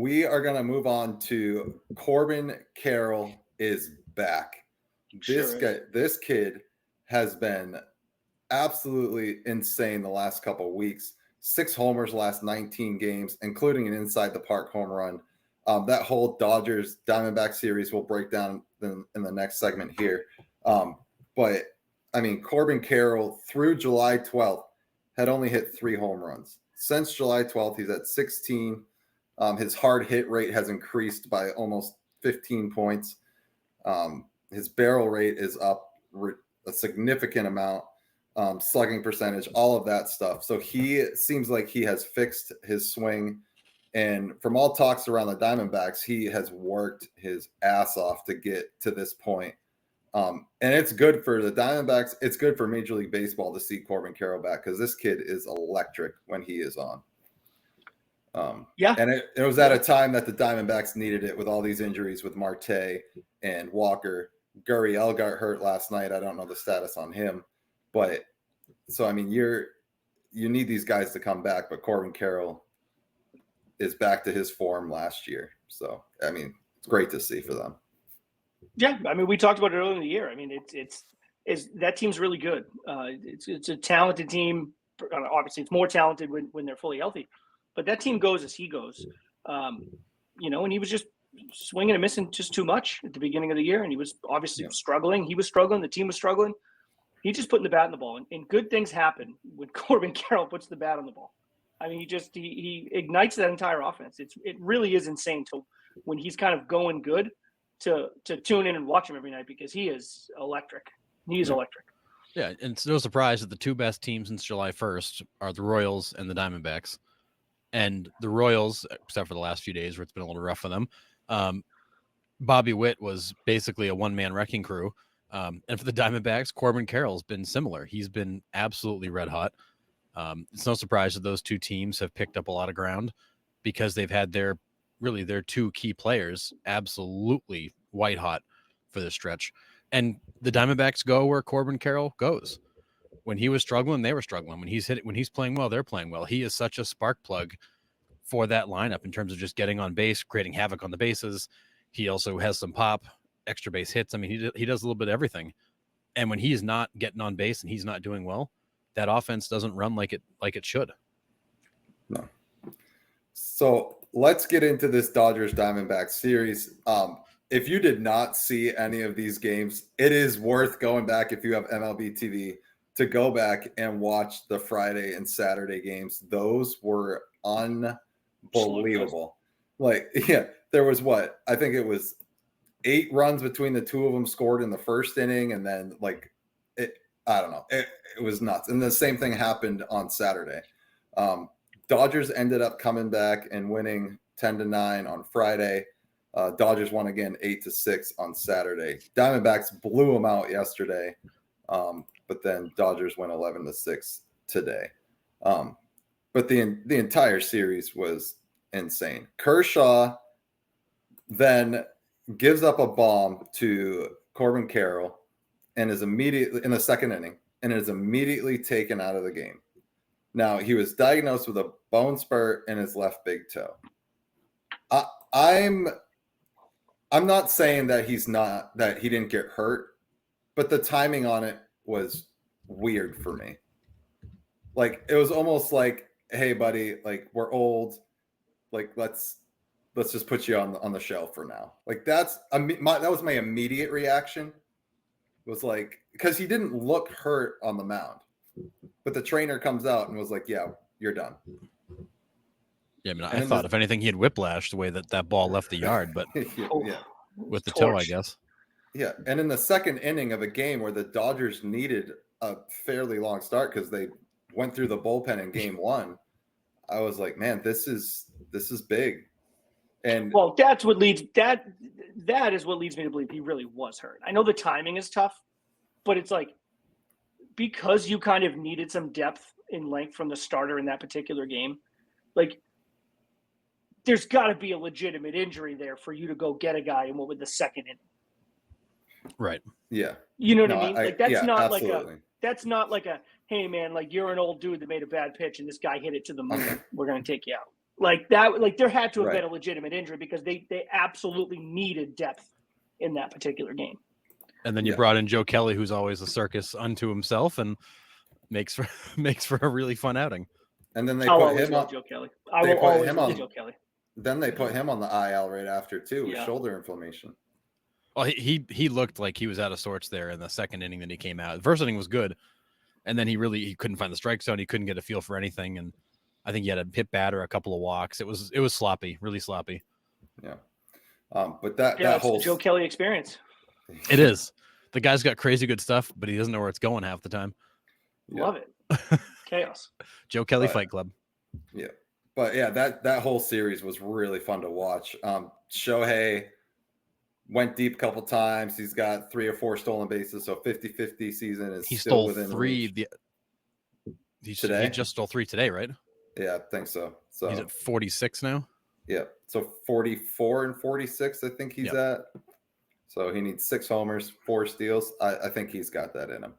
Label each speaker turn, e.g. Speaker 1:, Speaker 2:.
Speaker 1: we are going to move on to Corbin Carroll is back. This kid has been absolutely insane the last couple of weeks. 6 homers last 19 games, including an inside the park home run. That whole Dodgers Diamondback series we'll break down in the next segment here. But I mean, Corbin Carroll through July 12th had only hit 3 home runs. Since July 12th, he's at 16. His hard hit rate has increased by almost 15 points. His barrel rate is up a significant amount. Slugging percentage, all of that stuff. So he seems like he has fixed his swing. And from all talks around the Diamondbacks, he has worked his ass off to get to this point. And it's good for the Diamondbacks. It's good for Major League Baseball to see Corbin Carroll back because this kid is electric when he is on. And it was at a time that the Diamondbacks needed it with all these injuries with Marte and Walker. Gurriel got hurt last night. I don't know the status on him. But so, I mean, you need these guys to come back, but Corbin Carroll is back to his form last year. So, I mean, it's great to see for them.
Speaker 2: Yeah. I mean, we talked about it earlier in the year. I mean, it's that team's really good. It's a talented team. Obviously, it's more talented when they're fully healthy, but that team goes as he goes. And he was just swinging and missing just too much at the beginning of the year. And he was obviously struggling. He was struggling. The team was struggling. He's just putting the bat in the ball, and good things happen when Corbin Carroll puts the bat on the ball. I mean, he ignites that entire offense. It really is insane to when he's kind of going good to tune in and watch him every night because he is electric. He is electric.
Speaker 3: Yeah, and it's no surprise that the 2 best teams since July 1st are the Royals and the Diamondbacks. And the Royals, except for the last few days where it's been a little rough for them, Bobby Witt was basically a one-man wrecking crew. And for the Diamondbacks, Corbin Carroll's been similar. He's been absolutely red hot. It's no surprise that those 2 teams have picked up a lot of ground because they've had their 2 key players absolutely white hot for this stretch. And the Diamondbacks go where Corbin Carroll goes. When he was struggling, they were struggling. When he's playing well, they're playing well. He is such a spark plug for that lineup in terms of just getting on base, creating havoc on the bases. He also has some pop. Extra base hits. I mean, he does a little bit of everything. And when he's not getting on base and he's not doing well, that offense doesn't run like it should.
Speaker 1: No. So let's get into this Dodgers Diamondbacks series. If you did not see any of these games, it is worth going back if you have MLB TV to go back and watch the Friday and Saturday games. Those were unbelievable. There was I think it was 8 runs between the 2 of them scored in the first inning. And then I don't know. It was nuts. And the same thing happened on Saturday. Dodgers ended up coming back and winning 10-9 on Friday. Dodgers won again 8-6 on Saturday. Diamondbacks blew them out yesterday. But then Dodgers went 11-6 today. But the entire series was insane. Kershaw then gives up a bomb to Corbin Carroll and is immediately in the second inning and is immediately taken out of the game. Now, he was diagnosed with a bone spur in his left big toe. I'm not saying that he didn't get hurt, but the timing on it was weird for me. It was almost like, hey buddy, we're old. Let's just put you on the shelf for now. That was my immediate reaction. Was because he didn't look hurt on the mound, but the trainer comes out and was like, "Yeah, you're done."
Speaker 3: Yeah, I mean, I thought if anything, he had whiplash the way that ball left the yard, but with the toe, I guess.
Speaker 1: Yeah, and in the second inning of a game where the Dodgers needed a fairly long start because they went through the bullpen in game 1, I was like, "Man, this is big." And
Speaker 2: that's what leads that is what leads me to believe he really was hurt. I know the timing is tough, but it's because you kind of needed some depth in length from the starter in that particular game. There's got to be a legitimate injury there for you to go get a guy in the second inning.
Speaker 3: Right.
Speaker 1: Yeah.
Speaker 2: You know what I mean? That's not
Speaker 1: absolutely.
Speaker 2: that's not hey man, you're an old dude that made a bad pitch and this guy hit it to the moon. We're going to take you out. Like that, like there had to have
Speaker 1: Right.
Speaker 2: been a legitimate injury because they absolutely needed depth in that particular game.
Speaker 3: And then you brought in Joe Kelly, who's always a circus unto himself, and makes for a really fun outing.
Speaker 1: And then they
Speaker 2: I'll
Speaker 1: put
Speaker 2: always
Speaker 1: him
Speaker 2: love
Speaker 1: on.
Speaker 2: Joe Kelly. I
Speaker 1: They
Speaker 2: will
Speaker 1: put
Speaker 2: always
Speaker 1: him
Speaker 2: love
Speaker 1: on.
Speaker 2: Joe Kelly.
Speaker 1: Then they put him on the IL right after too, with shoulder inflammation.
Speaker 3: Well, he looked like he was out of sorts there in the second inning that he came out. The first inning was good, and then he couldn't find the strike zone. He couldn't get a feel for anything, and I think he had a hit batter, a couple of walks. It was sloppy, really sloppy.
Speaker 1: Yeah, but that
Speaker 2: It's
Speaker 1: whole
Speaker 2: the Joe Kelly experience.
Speaker 3: It is. The guy's got crazy good stuff, but he doesn't know where it's going half the time.
Speaker 2: Love it. Chaos.
Speaker 3: Joe Kelly Fight Club.
Speaker 1: Yeah, but yeah, that whole series was really fun to watch. Shohei went deep a couple times. He's got 3 or 4 stolen bases, so 50-50 season is
Speaker 3: He
Speaker 1: still
Speaker 3: stole
Speaker 1: within
Speaker 3: 3
Speaker 1: reach.
Speaker 3: He
Speaker 1: Today?
Speaker 3: just stole 3 today, right?
Speaker 1: Yeah, I think so. So
Speaker 3: he's at 46 now.
Speaker 1: Yeah, so 44 and 46, I think he's at. So he needs 6 homers, 4 steals. I think he's got that in him.